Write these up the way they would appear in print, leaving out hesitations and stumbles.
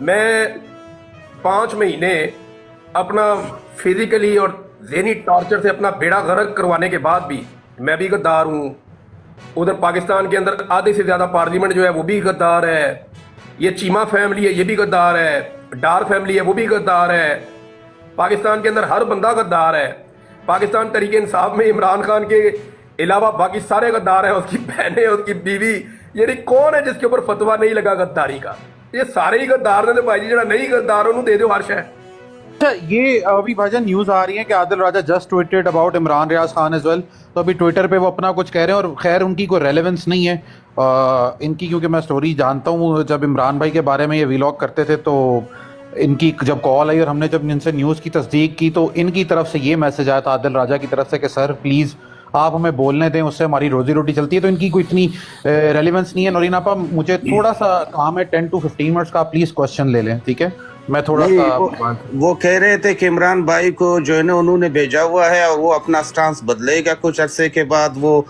میں 5 مہینے اپنا فزیکلی اور ذہنی ٹارچر سے اپنا بیڑا غرق کروانے کے بعد بھی میں بھی غدار ہوں. ادھر پاکستان کے اندر آدھے سے زیادہ پارلیمنٹ جو ہے وہ بھی غدار ہے. یہ چیمہ فیملی ہے یہ بھی غدار ہے. ڈار فیملی ہے وہ بھی غدار ہے. پاکستان کے اندر ہر بندہ غدار ہے. پاکستان تحریک انصاف میں عمران خان کے علاوہ باقی سارے غدار ہیں. اس کی بہنیں, اس کی بیوی, یعنی کون ہے جس کے اوپر فتوا نہیں لگا غداری کا؟ یہ سارے ہی غدار نے. بھائی جی جڑا نہیں غدار انہوں دے دو ہر شے. اچھا, یہ ابھی بھائی جان نیوز آ رہی ہے کہ Adil Raja just tweeted about Imran Riaz Khan as well. تو ابھی ٹویٹر پہ وہ اپنا کچھ کہہ رہے ہیں, اور خیر ان کی کوئی ریلیونس نہیں ہے ان کی, کیونکہ میں سٹوری جانتا ہوں. جب عمران بھائی کے بارے میں یہ ویلاگ کرتے تھے تو ان کی جب کال آئی اور ہم نے جب ان سے نیوز کی تصدیق کی تو ان کی طرف سے یہ میسج آیا تھا عادل راجہ کی طرف سے کہ سر پلیز آپ ہمیں بولنے دیں, اس سے ہماری روزی روٹی چلتی ہے. تو ان کی کوئی اتنی ریلیونس نہیں ہے. نورین آپا مجھے تھوڑا سا کام ہے 10 to 15 منٹس کا, آپ پلیز کوشچن لے لیں, ٹھیک ہے؟ میں تھوڑا سا وہ کہہ رہے تھے کہ عمران بھائی کو جو ہے نا انہوں نے بھیجا ہوا ہے اور وہ اپنا سٹانس بدلے گا کچھ عرصے کے بعد. وہ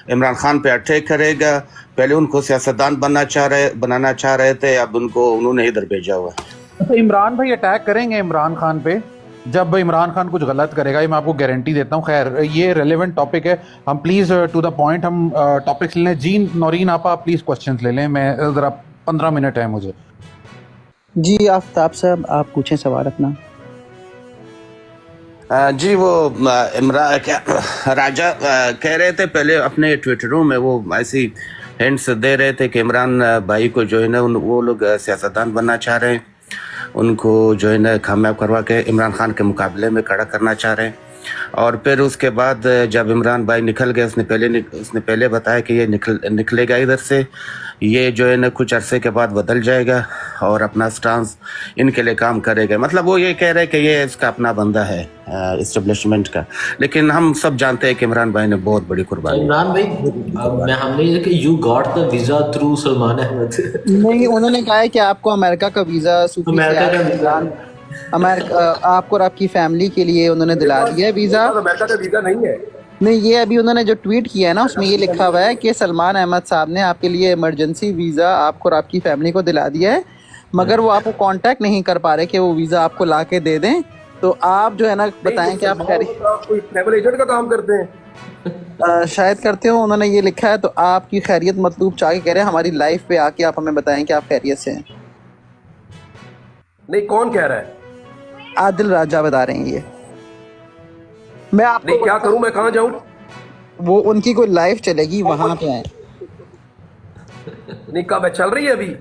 عمران خان پہ اٹیک کرے گا. پہلے ان کو سیاستدان بنانا چاہ رہے تھے, اب ان کو انہوں نے ادھر بھیجا ہوا ہے. عمران بھائی اٹیک کریں گے عمران خان پہ جب عمران خان کچھ غلط کرے گا, یہ میں آپ کو گارنٹی دیتا ہوں. خیر یہ ریلیونٹ ٹاپک ہے, ہم پلیز ٹو دا پوائنٹ ہم ٹاپکس لے لیں. جی نورین آپا پلیز کوشچنس لے لیں, میں ذرا 15 منٹ ہے مجھے. جی آفتاب صاحب آپ پوچھیں سوال اپنا. جی وہ راجہ کہہ رہے تھے پہلے اپنے ٹویٹروں میں, وہ ایسی ہنٹس دے رہے تھے کہ عمران بھائی کو جو ہے نا وہ لوگ سیاستدان بننا چاہ رہے ہیں, ان کو جو ہے نا کامیاب کروا کے عمران خان کے مقابلے میں کھڑا کرنا چاہ رہے ہیں. اور پھر اس کے بعد جب عمران بھائی نکل گئے, اس نے پہلے بتایا کہ یہ نکلے گا ادھر سے, یہ جو ہے نا کچھ عرصے کے بعد بدل جائے گا اور اپنا سٹانس ان کے لیے کام کرے گا. مطلب وہ یہ کہہ رہے کہ یہ اس کا اپنا بندہ ہے اسٹیبلشمنٹ کا. لیکن ہم سب جانتے ہیں کہ عمران بھائی نے بہت بڑی قربانی. عمران بھائی ہم نے یہ کہ you got the visa through Salman Ahmed. نہیں, انہوں نے کہا ہے کہ آپ کو امریکہ کا ویزا امریکہ کا ویزا آپ کو اور آپ کی فیملی کے لیے انہوں نے دلا دیا ہے ویزا. امریکہ کا ویزا نہیں ہے. نہیں, یہ ابھی انہوں نے جو ٹویٹ کیا ہے نا اس میں یہ لکھا ہوا ہے کہ سلمان احمد صاحب نے آپ کے لیے ایمرجنسی ویزا آپ کو اور آپ کی فیملی کو دلا دیا ہے, مگر وہ آپ کو کانٹیکٹ نہیں کر پا رہے کہ وہ ویزا آپ کو لا کے دے دیں. تو آپ جو ہے نا بتائیں کہ آپ کوئی ٹریول ایجنٹ کا کام کرتے ہیں شاید کرتے ہو, انہوں نے یہ لکھا ہے. تو آپ کی خیریت مطلوب چاہ کے کہہ رہے ہیں ہماری لائف پہ آ کے آپ ہمیں بتائیں کہ آپ خیریت سے ہیں. نہیں, کون کہہ رہا ہے؟ عادل راجہ بتا رہے ہیں. یہ میں آپ نہیں, کیا کروں, میں کہاں جاؤں؟ وہ ان کی کوئی لائف چلے گی وہاں پہ آئیں. نہیں, کب ہے, چل رہی ہے ابھی؟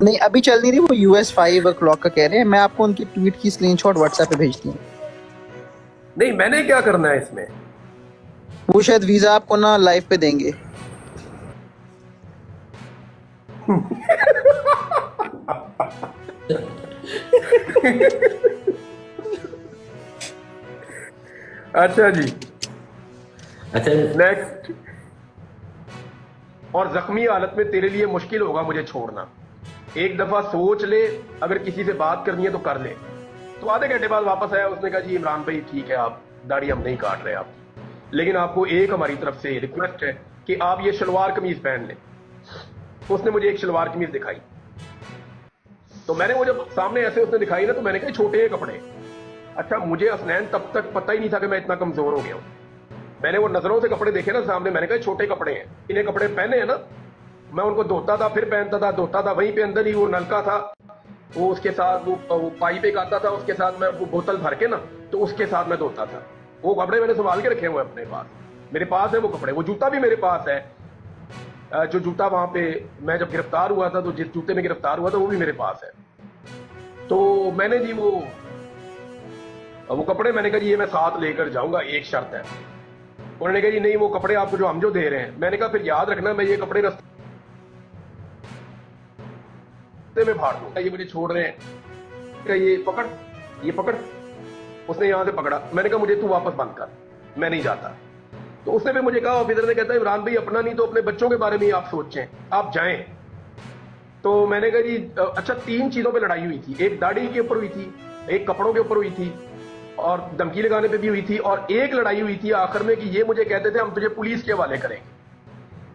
نہیں ابھی چل نہیں رہی, وہ US 5 o'clock کا کہہ رہے ہیں. میں آپ کو ان کی ٹویٹ کی اسکرین شاٹ واٹس ایپ پہ بھیجتی ہوں. نہیں, میں نے کیا کرنا ہے اس میں؟ وہ شاید ویزا آپ کو نا لائف پہ دیں گے. اچھا جی, اچھا نیکسٹ. اور زخمی حالت میں تیرے لیے مشکل ہوگا مجھے چھوڑنا. ایک دفعہ سوچ لے, اگر کسی سے بات کرنی ہے تو کر لے. تو آدھے گھنٹے بعد واپس آیا, اس نے کہا جی عمران بھائی ٹھیک ہے, آپ داڑھی ہم نہیں کاٹ رہے آپ, لیکن آپ کو ایک ہماری طرف سے ریکویسٹ ہے کہ آپ یہ شلوار قمیض پہن لیں. اس نے مجھے ایک شلوار قمیض دکھائی, تو میں نے وہ جب سامنے ایسے اس نے دکھائی نا, تو میں نے کہا چھوٹے کپڑے. اچھا, مجھے اسنین تب تک پتہ ہی نہیں تھا کہ میں اتنا کمزور ہو گیا ہوں. میں نے وہ نظروں سے کپڑے دیکھے نا سامنے, میں نے کہا چھوٹے کپڑے ہیں, انہیں کپڑے پہنے ہیں نا. میں ان کو دھوتا تھا, پھر پہنتا تھا, دھوتا تھا, وہیں پہ اندر ہی وہ نلکا تھا, وہ اس کے ساتھ وہ پائپ ایک آتا تھا, اس کے ساتھ میں وہ بوتل بھر کے نا, تو اس کے ساتھ میں دھوتا تھا. وہ کپڑے میں نے سنبھال کے رکھے ہوئے اپنے پاس, میرے پاس ہے وہ کپڑے. وہ جوتا بھی میرے پاس ہے, جو جوتا وہاں پہ میں جب گرفتار ہوا تھا, تو جس جوتے میں گرفتار ہوا تھا وہ بھی میرے پاس ہے. تو میں نے جی وہ کپڑے میں نے کہا جی یہ میں ساتھ لے کر جاؤں گا, ایک شرط ہے. انہوں نے کہا جی نہیں, وہ کپڑے آپ کو جو ہم جو دے رہے ہیں. میں نے کہا پھر یاد رکھنا میں یہ کپڑے رستے میں پھاڑ دوں گا, یہ مجھے چھوڑ رہے ہیں کہ یہ پکڑ. اس نے یہاں سے پکڑا, میں نے کہا مجھے تو واپس بند کر, میں نہیں جاتا. تو اس نے بھی مجھے کہا, آفیسر نے کہتا ہے عمران بھائی اپنا نہیں تو اپنے بچوں کے بارے میں ہی آپ سوچیں, آپ جائیں. تو میں نے کہا جی اچھا, 3 چیزوں پہ لڑائی ہوئی تھی. ایک داڑھی کے اوپر ہوئی تھی, ایک کپڑوں کے اوپر ہوئی تھی, اور دھمکی لگانے پہ بھی ہوئی تھی, اور ایک لڑائی ہوئی تھی آخر میں کہ یہ مجھے کہتے تھے ہم تجھے پولیس کے حوالے کریں گے.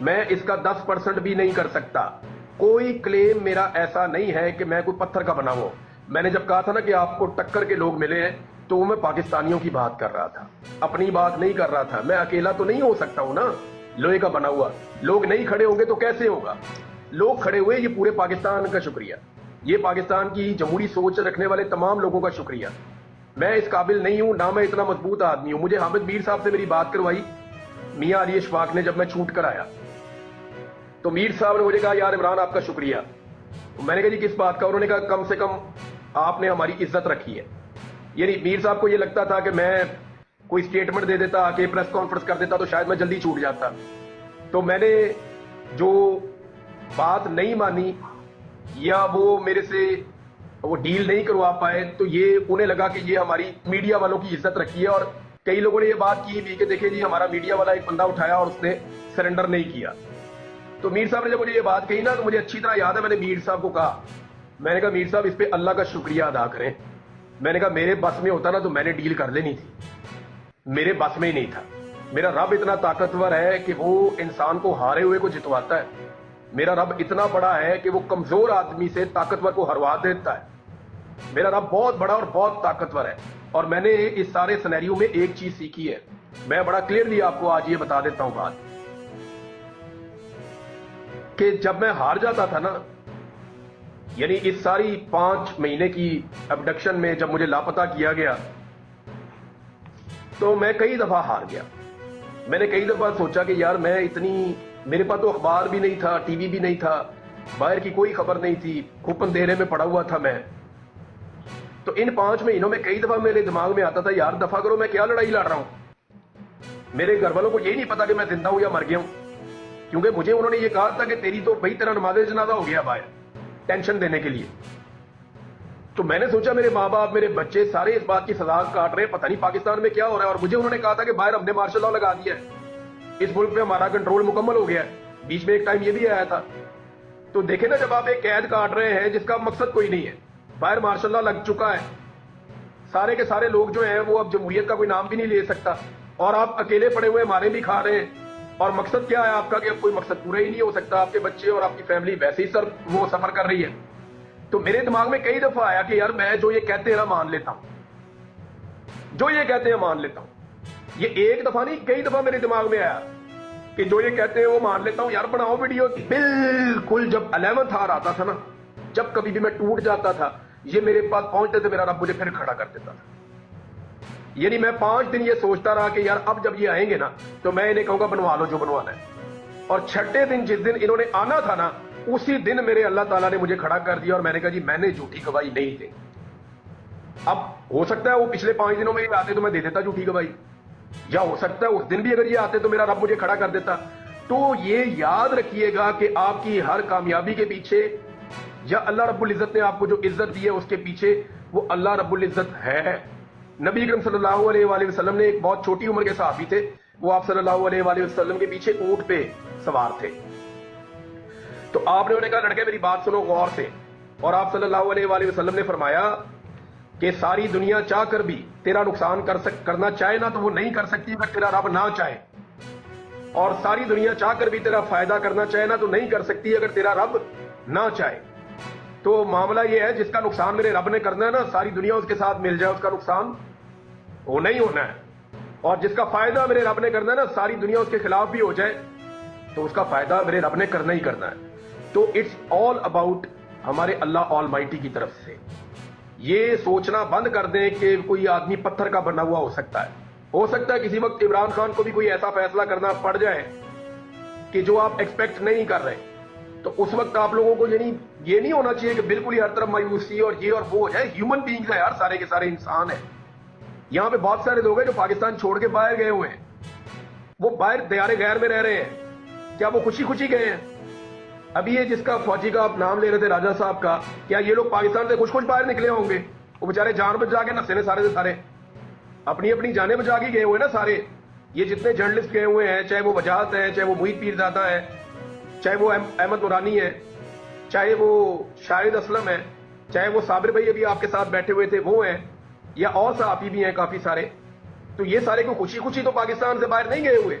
میں اس کا 10% بھی نہیں کر سکتا. کوئی کلیم میرا ایسا نہیں ہے کہ میں کوئی پتھر کا بنا ہوں. میں نے جب کہا تھا نا کہ آپ کو ٹکر کے لوگ ملے ہیں تو میں پاکستانیوں کی بات کر رہا تھا, اپنی بات نہیں کر رہا تھا. میں اکیلا تو نہیں ہو سکتا ہوں نا لوہے کا بنا ہوا. لوگ نہیں کھڑے ہوں گے تو کیسے ہوگا؟ لوگ کھڑے ہوئے, یہ پورے پاکستان کا شکریہ, یہ پاکستان کی جمہوری سوچ رکھنے والے تمام لوگوں کا شکریہ. میں اس قابل نہیں ہوں, نہ میں اتنا مضبوط آدمی ہوں. مجھے حامد میر صاحب سے میری بات کروائی میاں علی اشفاق نے جب میں چھوٹ کر آیا, تو میر صاحب نے مجھے کہا یار عمران آپ کا شکریہ. میں نے کہا جی کس بات کا؟ انہوں نے کہا کم سے کم آپ نے ہماری عزت رکھی ہے. یعنی میر صاحب کو یہ لگتا تھا کہ میں کوئی سٹیٹمنٹ دے دیتا, کہ پریس کانفرنس کر دیتا تو شاید میں جلدی چھوٹ جاتا. تو میں نے جو بات نہیں مانی یا وہ میرے سے وہ ڈیل نہیں کروا پائے, تو یہ انہیں لگا کہ یہ ہماری میڈیا والوں کی عزت رکھی ہے. اور کئی لوگوں نے یہ بات کی بھی کہ دیکھیں جی ہمارا میڈیا والا ایک بندہ اٹھایا اور اس نے سرنڈر نہیں کیا. تو میر صاحب نے جب مجھے یہ بات کہی نا تو مجھے اچھی طرح یاد ہے, میں نے میر صاحب کو کہا, میں نے کہا میر صاحب اس پہ اللہ کا شکریہ ادا کریں. میں نے کہا میرے بس میں ہوتا نا تو میں نے ڈیل کر لینی تھی, میرے بس میں ہی نہیں تھا. میرا رب اتنا طاقتور ہے کہ وہ انسان کو ہارے ہوئے کو جتواتا ہے. میرا رب اتنا بڑا ہے کہ وہ کمزور آدمی سے طاقتور کو ہروا دیتا ہے. میرا رب بہت بڑا اور بہت طاقتور ہے. اور میں نے اس سارے سینیریو میں ایک چیز سیکھی ہے, میں بڑا کلیئرلی آپ کو آج یہ بتا دیتا ہوں بات, کہ جب میں ہار جاتا تھا نا, یعنی اس ساری 5 مہینے کی ابڈکشن میں جب مجھے لاپتہ کیا گیا تو میں کئی دفعہ ہار گیا. میں نے کئی دفعہ سوچا کہ یار میں اتنی, میرے پاس تو اخبار بھی نہیں تھا, ٹی وی بھی نہیں تھا, باہر کی کوئی خبر نہیں تھی, خوب اندھیرے میں پڑا ہوا تھا میں. تو ان 5 مہینوں میں کئی دفعہ میرے دماغ میں آتا تھا یار دفعہ کرو, میں کیا لڑائی لڑ رہا ہوں. میرے گھر والوں کو یہی نہیں پتا کہ میں زندہ ہوں یا مر گیا ہوں, کیونکہ مجھے انہوں نے یہ کہا تھا کہ تیری تو بھائی تیرا نماز جنازہ ہو گیا باہر, ٹینشن دینے کے لیے. تو میں نے سوچا میرے ماں باپ میرے بچے سارے اس بات کی سزا کاٹ رہے ہیں, پتہ نہیں پاکستان میں کیا ہو رہا ہے. اور مجھے انہوں نے کہا تھا کہ باہر ہم نے مارشل لاء لگا دیا ہے, اس ملک میں ہمارا کنٹرول مکمل ہو گیا ہے. بیچ میں ایک ٹائم یہ بھی آیا تھا. تو دیکھیں نا جب آپ ایک قید کاٹ رہے ہیں جس کا مقصد کوئی نہیں ہے, باہر مارشل لاء لگ چکا ہے, سارے کے سارے لوگ جو ہیں وہ اب جمہوریت کا کوئی نام بھی نہیں لے سکتا, اور آپ اکیلے پڑے ہوئے مارے بھی کھا رہے ہیں. اور مقصد کیا ہے آپ کا کہ اب کوئی مقصد پورا ہی نہیں ہو سکتا, آپ کے بچے اور آپ کی فیملی ویسے ہی وہ سفر کر رہی ہے. تو میرے دماغ میں کئی دفعہ آیا کہ یار میں جو یہ کہتے ہیں نا مان لیتا ہوں, جو یہ کہتے ہیں مان لیتا ہوں. یہ ایک دفعہ نہیں کئی دفعہ میرے دماغ میں آیا کہ جو یہ کہتے ہیں وہ مان لیتا ہوں. یار بناؤ ویڈیو. بالکل جب 11th آر آتا تھا نا, جب کبھی بھی میں ٹوٹ جاتا تھا, یہ میرے پاس پہنچتے تھے, میرا رب مجھے پھر کھڑا کر دیتا تھا. یعنی میں 5 دن یہ سوچتا رہا کہ یار اب جب یہ آئیں گے نا تو میں انہیں کہوں گا بنوا لو جو بنوانا ہے. اور 6 دن جس دن انہوں نے آنا تھا نا, اسی دن میرے اللہ تعالیٰ نے مجھے کھڑا کر دیا, اور میں نے کہا جی میں نے جھوٹی گواہی نہیں دی. اب ہو سکتا ہے وہ پچھلے 5 دنوں میں یہ آتے تو میں دے دیتا جھوٹی گواہی, یا ہو سکتا ہے اس دن بھی اگر یہ آتے تو میرا رب مجھے کھڑا کر دیتا. تو یہ یاد رکھیے گا کہ آپ کی ہر کامیابی کے پیچھے یا اللہ رب العزت نے آپ کو جو عزت دی ہے اس کے پیچھے وہ اللہ رب العزت ہے. نبی اکرم صلی اللہ علیہ وآلہ وسلم نے ایک بہت چھوٹی عمر کے صحابی تھے, وہ آپ صلی اللہ علیہ وآلہ وسلم کے پیچھے اونٹ پہ سوار تھے. تو آپ نے انہیں کہا لڑکے میری بات سنو غور سے, اور آپ صلی اللہ علیہ وآلہ وسلم نے فرمایا کہ ساری دنیا چاہ کر بھی تیرا نقصان کرنا چاہے نا تو وہ نہیں کر سکتی اگر تیرا رب نہ چاہے, اور ساری دنیا چاہ کر بھی تیرا فائدہ کرنا چاہے نا تو نہیں کر سکتی اگر تیرا رب نہ چاہے. تو معاملہ یہ ہے جس کا نقصان میرے رب نے کرنا ہے نا, ساری دنیا اس کے ساتھ مل جائے اس کا نقصان ہونا ہی ہونا ہے, اور جس کا فائدہ میرے رب نے کرنا ہے نا, ساری دنیا اس کے خلاف بھی ہو جائے تو اس کا فائدہ میرے رب نے کرنا ہی کرنا ہے. تو اٹس آل اباؤٹ ہمارے اللہ آل مائٹی کی طرف سے. یہ سوچنا بند کر دیں کہ کوئی آدمی پتھر کا بنا ہوا ہو سکتا ہے. ہو سکتا ہے کسی وقت عمران خان کو بھی کوئی ایسا فیصلہ کرنا پڑ جائے کہ جو آپ ایکسپیکٹ نہیں کر رہے, تو اس وقت آپ لوگوں کو یعنی یہ نہیں ہونا چاہیے کہ بالکل ہی ہر طرف مایوسی اور یہ اور وہ ہو جائے. ہیومن بینگز ہے یار, سارے کے سارے انسان ہیں. یہاں پہ بہت سارے لوگ ہیں جو پاکستان چھوڑ کے باہر گئے ہوئے ہیں, وہ باہر دیار غیر میں رہ رہے ہیں. کیا وہ خوشی خوشی گئے ہیں؟ ابھی یہ جس کا فوجی کا آپ نام لے رہے تھے راجہ صاحب کا, کیا یہ لوگ پاکستان سے خوش خوش باہر نکلے ہوں گے؟ وہ بیچارے جان بچا کے نسے نے سارے سے سارے اپنی اپنی جانیں بچا کے گئے ہوئے نا سارے. یہ جتنے جرنلسٹ گئے ہوئے ہیں, چاہے وہ وجاہت ہے, چاہے وہ محیط پیرزادہ ہے, چاہے وہ احمد نورانی ہے, چاہے وہ شاہد اسلم ہے, چاہے وہ صابر بھائی ابھی آپ کے ساتھ بیٹھے ہوئے تھے وہ ہیں, یا اور صحافی بھی ہیں کافی سارے, تو یہ سارے کو خوشی خوشی تو پاکستان سے باہر نہیں گئے ہوئے.